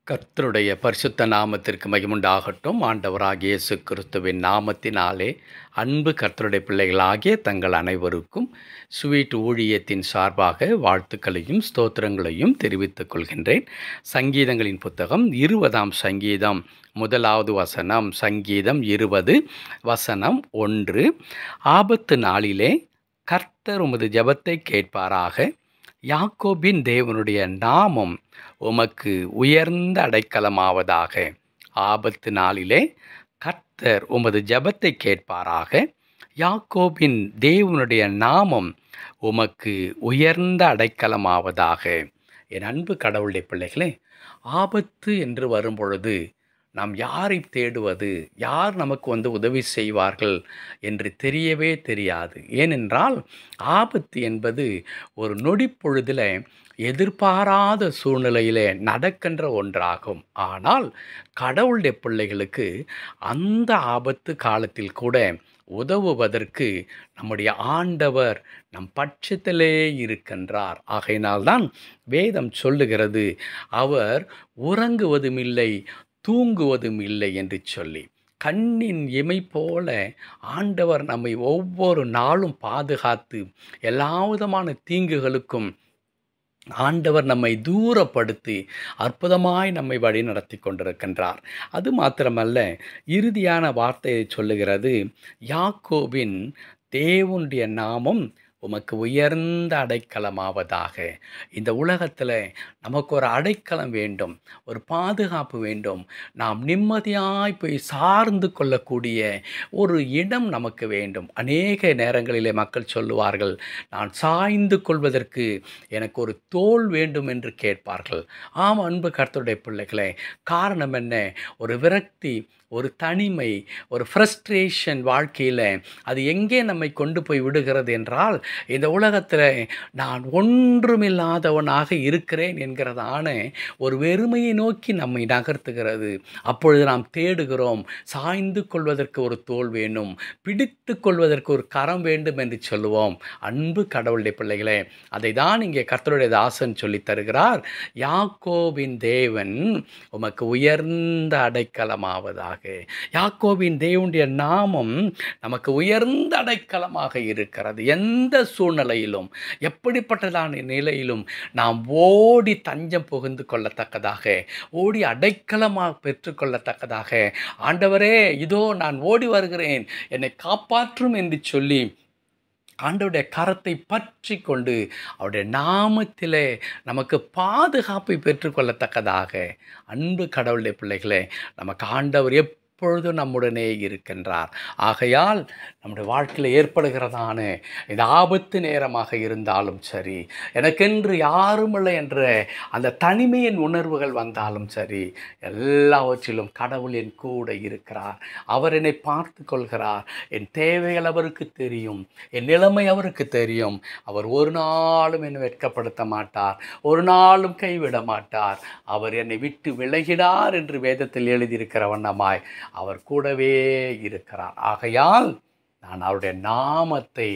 கர்த்தருடைய பரிசுத்த நாமத்திற்கு மகிமுண்டாகட்டும். ஆண்டவராகிய இயேசு கிறிஸ்துவின் நாமத்தினாலே அன்பு கர்த்தருடைய பிள்ளைகளாகிய தங்கள் அனைவருக்கும் ஸ்வீட் ஊழியத்தின் சார்பாக வாழ்த்துக்களையும் ஸ்தோத்திரங்களையும் தெரிவித்துக் கொள்கின்றேன். சங்கீதங்களின் புத்தகம் 20ஆம் சங்கீதம் 1வது வசனம். சங்கீதம் 20 வசனம் 1. ஆபத்து நாளிலே கர்த்தர் உமது ஜெபத்தை கேட்பாராக. யாக்கோபின் தேவனுடைய நாமம் உமக்கு உயர்ந்த அடைக்கலமாவதாக. ஆபத்து நாளிலே கர்த்தர் உமது ஜெபத்தை கேட்பாராக. யாக்கோபின் தேவனுடைய நாமம் உமக்கு உயர்ந்த அடைக்கலமாவதாக. என் அன்பு கடவுளுடைய பிள்ளைகளே, ஆபத்து என்று வரும்பொழுது நாம் யாரை தேடுவது, யார் நமக்கு உதவி செய்வார்கள் என்று தெரியவே தெரியாது. ஏனென்றால் ஆபத்து என்பது ஒரு நொடிப்பொழுதில் எதிர்பாராத சூழ்நிலையிலே நடக்கின்ற ஒன்றாகும். ஆனால் கடவுளுடைய பிள்ளைகளுக்கு அந்த ஆபத்து காலத்தில் கூட உதவுவதற்கு நம்முடைய ஆண்டவர் நம் பட்சத்திலே இருக்கின்றார். ஆகையினால்தான் வேதம் சொல்லுகிறது, அவர் உறங்குவதுமில்லை தூங்குவதும் இல்லை என்று சொல்லி. கண்ணின் இமை போல ஆண்டவர் நம்மை ஒவ்வொரு நாளும் பாதுகாத்து எல்லா விதமான தீங்குகளுக்கும் ஆண்டவர் நம்மை தூரப்படுத்தி அற்புதமாய் நம்மை வழி நடத்தி கொண்டிருக்கின்றார். அது மாத்திரமல்ல, இறுதியான வார்த்தையை சொல்லுகிறது, யாக்கோபின் தேவனுடைய நாமம் உமக்கு உயர்ந்த அடைக்கலமாவதாக. இந்த உலகத்தில் நமக்கு ஒரு அடைக்கலம் வேண்டும், ஒரு பாதுகாப்பு வேண்டும். நாம் நிம்மதியாய் போய் சார்ந்து கொள்ளக்கூடிய ஒரு இடம் நமக்கு வேண்டும். அநேக நேரங்களிலே மக்கள் சொல்லுவார்கள், நான் சாய்ந்து கொள்வதற்கு எனக்கு ஒரு தோள் வேண்டும் என்று கேட்பார்கள். ஆம் அன்பு கர்த்தருடைய பிள்ளைகளே, காரணம் என்ன? ஒரு விரக்தி, ஒரு தனிமை, ஒரு ஃப்ரஸ்ட்ரேஷன் வாழ்க்கையில் அது எங்கே நம்மை கொண்டு போய் விடுகிறது என்றால், இந்த உலகத்தில் நான் ஒன்றுமில்லாதவனாக இருக்கிறேன் என்கிறதான ஒரு வெறுமையை நோக்கி நம்மை நகர்த்துகிறது. அப்பொழுது நாம் தேடுகிறோம், சாய்ந்து கொள்வதற்கு ஒரு தோள் வேணும், பிடித்து கொள்வதற்கு ஒரு கரம் வேண்டும் என்று சொல்லுவோம். அன்பு கடவுளுடைய பிள்ளைகளே, அதை தான் இங்கே கர்த்தருடைய தாசன் சொல்லி தருகிறார். யாக்கோபின் தேவன் உமக்கு உயர்ந்த அடைக்கலமாவதாக. யாக்கோபின் தேவனுடைய நாமம் நமக்கு உயர்ந்த அடைக்கலமாக இருக்கிறது. எந்த சூழ்நிலையிலும், எப்படிப்பட்டதான நிலையிலும் நாம் ஓடி தஞ்சம் புகுந்து கொள்ளத்தக்கதாக, ஓடி அடைக்கலமாக பெற்றுக்கொள்ளத்தக்கதாக, ஆண்டவரே இதோ நான் ஓடி வருகிறேன், என்னை காப்பாற்றும் என்று சொல்லி ஆண்டவருடைய கரத்தை பற்றி கொண்டு அவருடைய நாமத்திலே நமக்கு பாதுகாப்பை பெற்றுக்கொள்ளத்தக்கதாக, அன்பு கடவுளுடைய பிள்ளைகளே, நமக்கு ஆண்டவர் எப்பொழுதும் நம்முடனே இருக்கின்றார். ஆகையால் நம்முடைய வாழ்க்கையில் ஏற்படுகிறதான இந்த ஆபத்து நேரமாக இருந்தாலும் சரி, எனக்கென்று யாருமில்லை என்ற அந்த தனிமையின் உணர்வுகள் வந்தாலும் சரி, எல்லாவற்றிலும் கடவுள் என் கூட இருக்கிறார். அவர் என்னை பார்த்து கொள்கிறார். என் தேவைகள் அவருக்கு தெரியும், என் நிலைமை அவருக்கு தெரியும். அவர் ஒரு நாளும் என்னை வெட்கப்படுத்த மாட்டார், ஒரு நாளும் கைவிட மாட்டார். அவர் என்னை விட்டு விலகினார் என்று வேதத்தில் எழுதியிருக்கிற வண்ணமாய் அவர் கூடவே இருக்கிறார். ஆகையால் நான் அவருடைய நாமத்தை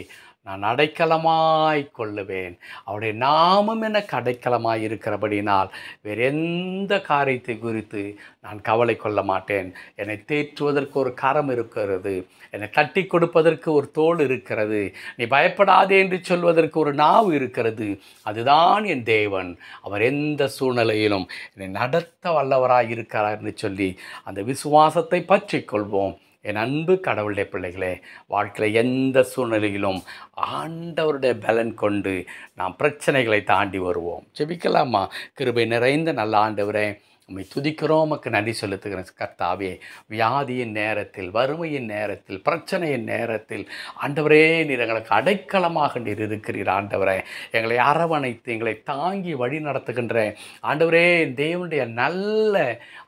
நான் அடைக்கலமாய் கொள்ளுவேன். அவருடைய நாமம் எனக்கு அடைக்கலமாய் இருக்கிறபடினால் வேறு எந்த காரியத்தை குறித்து நான் கவலை கொள்ள மாட்டேன். என்னை தேற்றுவதற்கு ஒரு கரம் இருக்கிறது, என்னை தட்டி கொடுப்பதற்கு ஒரு தோள் இருக்கிறது, நீ பயப்படாதே என்று சொல்வதற்கு ஒரு நாவு இருக்கிறது. அதுதான் என் தேவன். அவர் எந்த சூழ்நிலையிலும் என்னை நடத்த வல்லவராய் இருக்கிறார் என்று சொல்லி அந்த விசுவாசத்தை பற்றி கொள்வோம். என் அன்பு கடவுளுடைய பிள்ளைகளே, வாழ்க்கையில் எந்த சூழ்நிலையிலும் ஆண்டவருடைய பலன் கொண்டு நாம் பிரச்சனைகளை தாண்டி வருவோம். ஜெபிக்கலாமா? கிருபை நிறைந்த நல்ல ஆண்டவரே, உம்மை துதிக்கிறோம், உமக்கு நன்றி செலுத்துகிறேன் கர்த்தாவே. வியாதியின் நேரத்தில், வறுமையின் நேரத்தில், பிரச்சனையின் நேரத்தில் ஆண்டவரே, நீர் எங்களுக்கு அடைக்கலமாக நீர் இருக்கிறீர். ஆண்டவரே, எங்களை அரவணைத்து எங்களை தாங்கி வழி நடத்துகின்ற ஆண்டவரே, தேவனுடைய நல்ல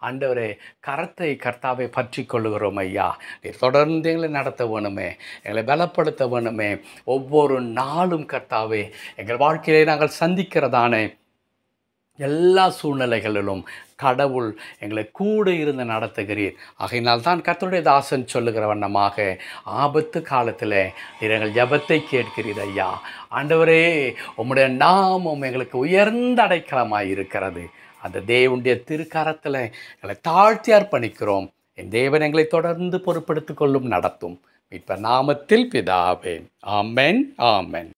ஆண்டவரே கரத்தை கர்த்தாவை பற்றி கொள்ளுகிறோம் ஐயா. நீர் தொடர்ந்து எங்களை நடத்த வேணுமே, எங்களை பலப்படுத்த வேணுமே. ஒவ்வொரு நாளும் கர்த்தாவே, எங்கள் வாழ்க்கையிலே நாங்கள் சந்திக்கிறதான எல்லா சூழ்நிலைகளிலும் கடவுள் எங்களை கூட இருந்து நடத்துகிறீர். ஆகையினால் தான் கர்த்தருடைய தாசன் சொல்லுகிற வண்ணமாக ஆபத்து காலத்தில் நீர் எங்கள் ஜெபத்தை கேட்கிறீர் ஐயா. ஆண்டவரே, உம்முடைய நாமம் எங்களுக்கு உயர்ந்த அடைக்கலமாய் இருக்கிறது. அந்த தேவனுடைய திருக்கரத்தில் எங்களை தாழ்த்தி அர்ப்பணிக்கிறோம். என் தேவன் எங்களை தொடர்ந்து பொறுப்படுத்திக் கொள்ளும், நடத்தும். மீட்பர் நாமத்தில் பிதாவே. ஆமென், ஆமென்.